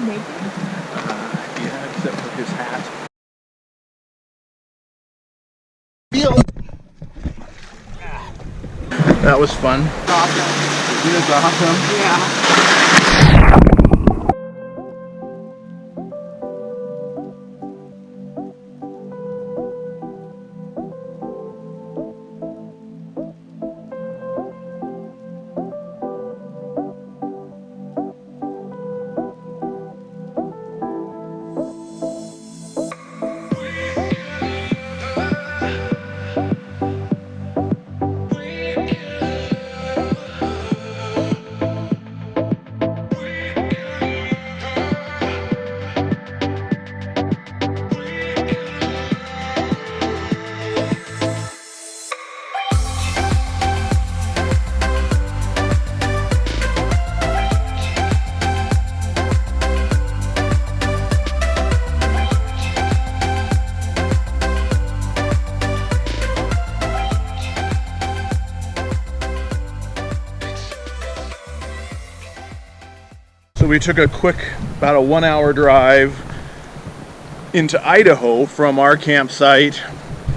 naked? Yeah, except for his hat. That was fun. Awesome. It was awesome. Yeah. So we took a quick, about a 1 hour drive into Idaho from our campsite.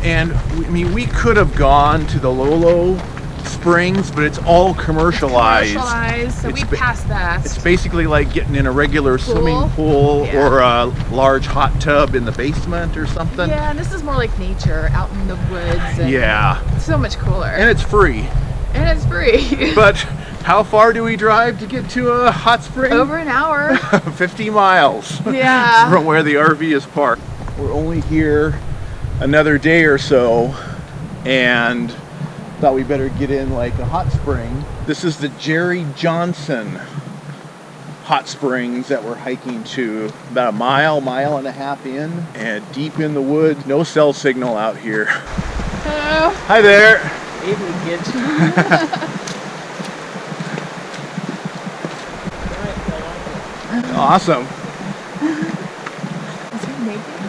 And we could have gone to the Lolo Springs, but it's all commercialized. So we passed that. It's basically like getting in a regular swimming pool or a large hot tub in the basement or something. Yeah, and this is more like nature, out in the woods. And yeah. so much cooler. And it's free. And it's free. But how far do we drive to get to a hot spring? Over an hour. 50 miles. Yeah. From where the RV is parked. We're only here another day or so, and thought we better get in like a hot spring. This is the Jerry Johnson hot springs that we're hiking to, about a mile and a half in, and deep in the woods. No cell signal out here. Hello. Hi there. Evening, kids. Awesome. Is he naked?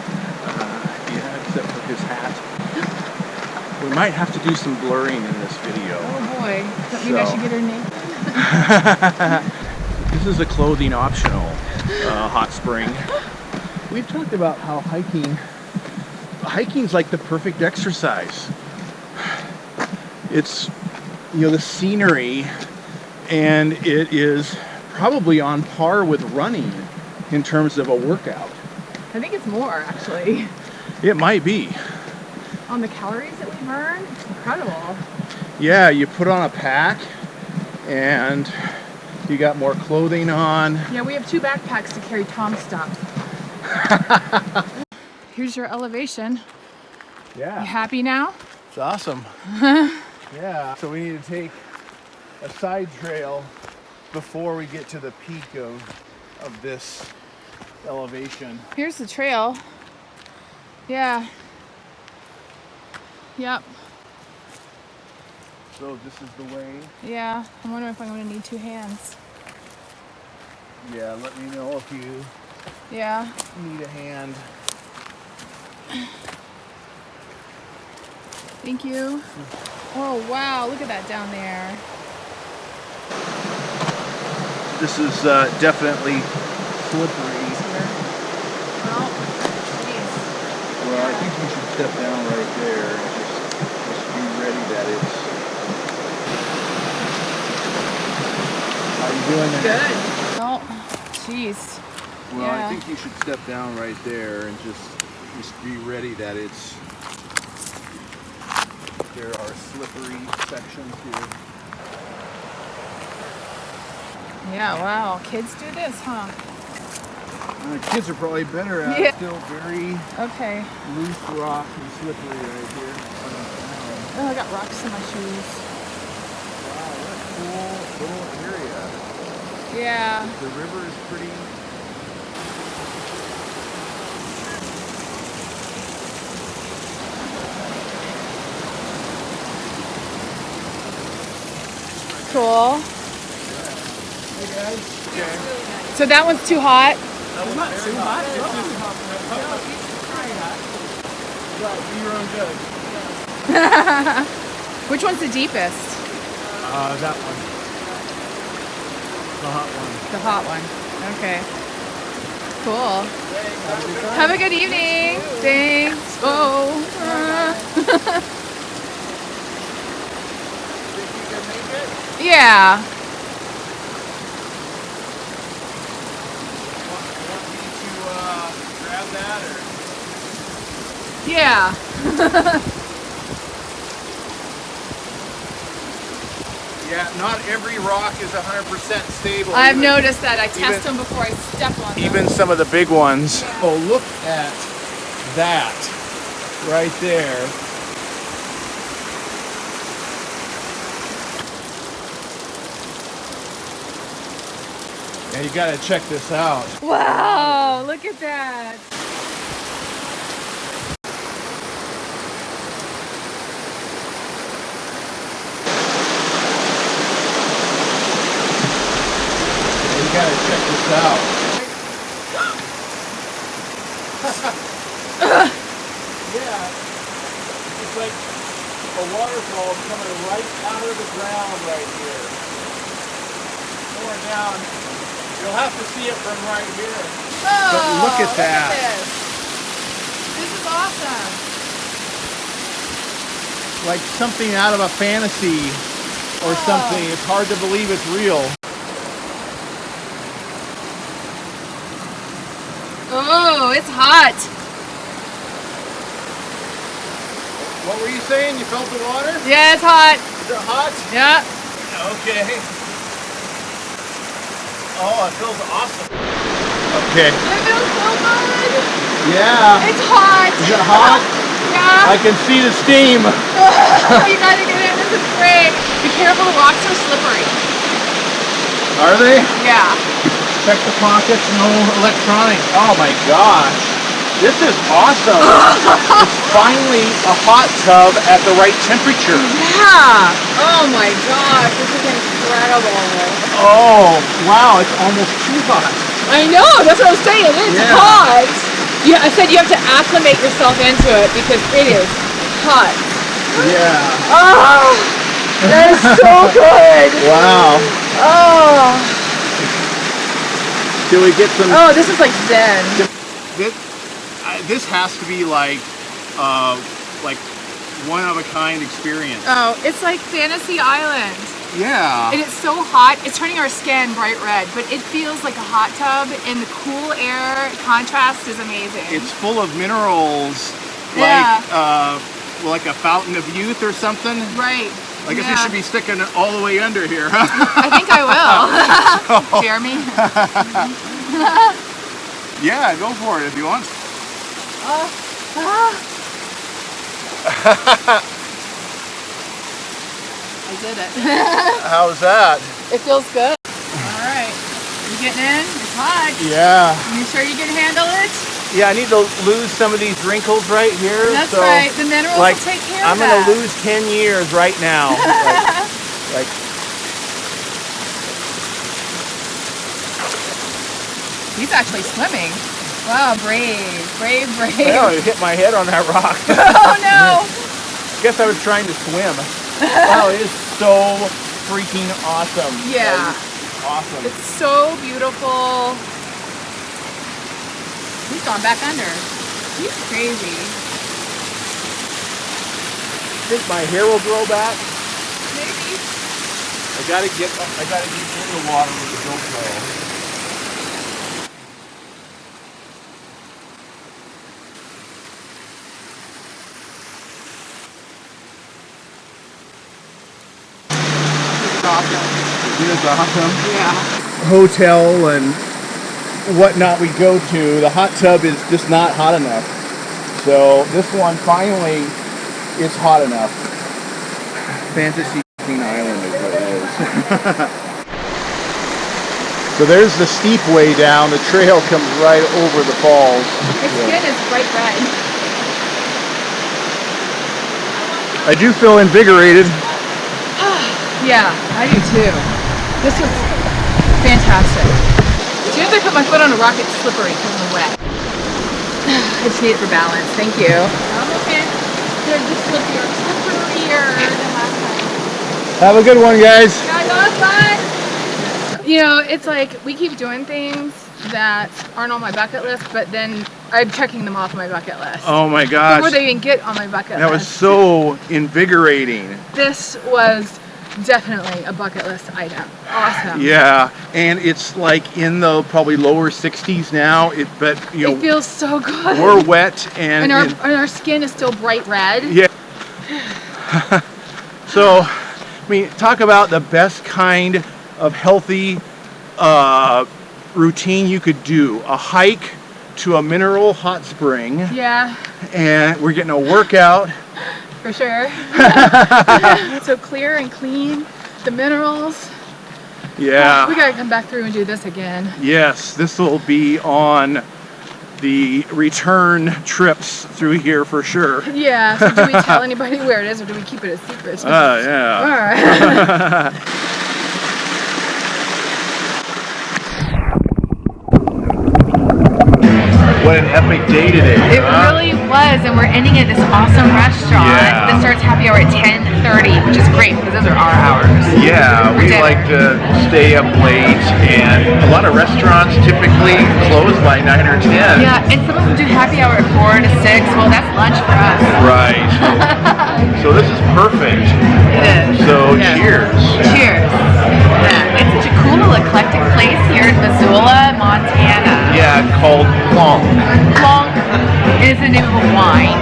Yeah, except for his hat. We might have to do some blurring in this video. Oh boy. Does that mean I should get her naked? This is a clothing optional hot spring. We've talked about how hiking's like the perfect exercise. It's, the scenery, and it is probably on par with running in terms of a workout. I think it's more, actually. It might be. On the calories that we burn, it's incredible. Yeah, you put on a pack and you got more clothing on. Yeah, we have 2 backpacks to carry Tom's stuff. Here's your elevation. Yeah. You happy now? It's awesome. Yeah. So we need to take a side trail before we get to the peak of this elevation. Here's the trail. Yeah. Yep. So this is the way. Yeah. I'm wondering if I'm going to need 2 hands. Yeah, let me know if you Yeah. need a hand. Thank you. Oh, wow. Look at that down there. This is definitely slippery. Well, geez. Well, I think you should step down right there and just be ready that it's... How you doing there? Good. Oh, jeez. Well, Yeah. I think you should step down right there and just be ready that it's... There are slippery sections here. Yeah, wow. Kids do this, huh? Kids are probably better at it. Still very Okay. loose rock and slippery right here. Oh, I got rocks in my shoes. Wow, what a cool little area. Yeah. The river is pretty. Cool. Hey guys. Okay. So that one's too hot? It's not too hot. It's just hot. Do your own judge. Which one's the deepest? That one. The hot one. The hot one. Okay. Cool. Have a good evening. Thanks. Oh. Yeah. Grab that or? Yeah. Yeah, not every rock is 100% stable. I've noticed that. I test them before I step on them. Even some of the big ones. Yeah. Oh, look at that right there. Yeah, you gotta check this out. Wow, look at that. You gotta check this out. Yeah, it's like a waterfall coming right out of the ground right here. Pouring down. You'll have to see it from right here. Oh, But look at that. this. This is awesome. Like something out of a fantasy or something. It's hard to believe it's real. Oh, it's hot. What were you saying? You felt the water? Yeah, it's hot. Is it hot? Yeah. Okay. Oh, it feels awesome. Okay. It feels so good. Yeah. It's hot. Is it hot? Yeah. I can see the steam. You gotta get in. This is great. Be careful, the rocks are slippery. Are they? Yeah. Check the pockets, no electronics. Oh my gosh. This is awesome. It's finally a hot tub at the right temperature. Yeah. Oh my gosh, this is incredible. Oh, wow, it's almost too hot. I know, that's what I was saying. It's hot. Yeah, I said you have to acclimate yourself into it because it is hot. Yeah. Oh, that is so good. Wow. Oh. Do we get some? Oh, this is like zen. This has to be like one of a kind experience. Oh, it's like Fantasy Island. Yeah. And it's so hot, it's turning our skin bright red, but it feels like a hot tub, and the cool air contrast is amazing. It's full of minerals, Yeah. like a fountain of youth or something. Right. I guess we should be sticking it all the way under here. I think I will. Jeremy? Yeah, go for it if you want. I did it. How's that? It feels good. All right. You getting in? It's hot. Yeah. You sure you can handle it? Yeah, I need to lose some of these wrinkles right here. That's so, right. The minerals will take care of I'm that. gonna lose 10 years right now. like He's actually swimming. Wow, brave. Brave, brave. well, I hit my head on that rock. Oh no! Guess I was trying to swim. Wow, it is so freaking awesome. Yeah. Like, awesome. It's so beautiful. He's gone back under. He's crazy. Think my hair will grow back? Maybe. I gotta get in the water with the GoPro. Awesome. It is awesome. Yeah. Hotel and whatnot we go to, the hot tub is just not hot enough. So this one finally is hot enough. Fantasy Island is what it is. So there's the steep way down. The trail comes right over the falls. Its skin is bright red. I do feel invigorated. Yeah, I do too. This was fantastic. As soon as I put my foot on a rock, it's slippery because I'm wet. I just need it for balance. Thank you. I'm okay. They're just slipperier than last time. Have a good one, guys. Guys, that was fun. You know, it's like we keep doing things that aren't on my bucket list, but then I'm checking them off my bucket list. Oh my gosh. Before they even get on my bucket list. That was so invigorating. This was definitely a bucket list item. Awesome. Yeah, and it's like in the probably lower 60s now. But you know, it feels so good. We're wet and our skin is still bright red. Yeah. So, I mean, talk about the best kind of healthy routine you could do. A hike to a mineral hot spring. Yeah. And we're getting a workout. For sure. So clear and clean, the minerals. Yeah. We gotta come back through and do this again. Yes, this will be on the return trips through here for sure. Yeah, so do we tell anybody where it is or do we keep it a secret? Yeah. All right. What an epic day today. It really was, and we're ending at this awesome restaurant that starts happy hour at 10:30, which is great because those are our hours. Yeah, we like to stay up late, and a lot of restaurants typically close by 9 or 10. Yeah, and some of them do happy hour at 4 to 6. Well, that's lunch for us. Right. So this is perfect. It is. So cheers. Cheers. Yeah, it's such a cool little eclectic place here in Missoula, Montana. Yeah, called Plonk. Plonk is the name of a wine.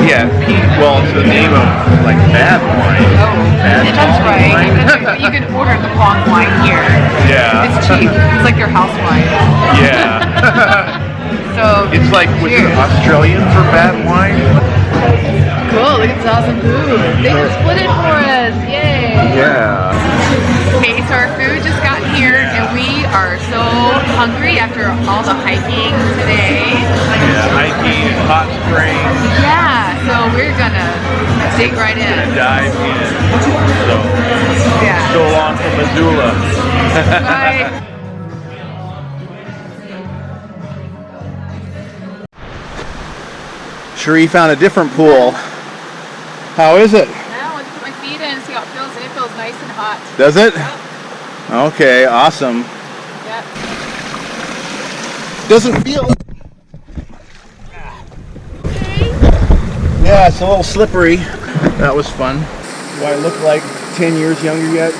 Yeah, well, it's the name of like bad wine. Oh, bad that's right. Wine. You can order the Plonk wine here. Yeah. It's cheap. It's like their house wine. Yeah. So it's like, was it Australian for bad wine? Cool, look at this awesome food. They just split it for us. Yay. Yeah. Okay, so our food just got here and we are so hungry after all the hiking today. Yeah, hiking, hot springs. Yeah, so we're gonna dig right in. Dive in. So, yeah. So long from Missoula. Bye. Cherie found a different pool. How is it? Now let's put my feet in and see how it feels. It feels nice and hot. Does it? Yep. Okay, awesome. Yep. Doesn't feel. Okay. Yeah, it's a little slippery. That was fun. Do I look like 10 years younger yet?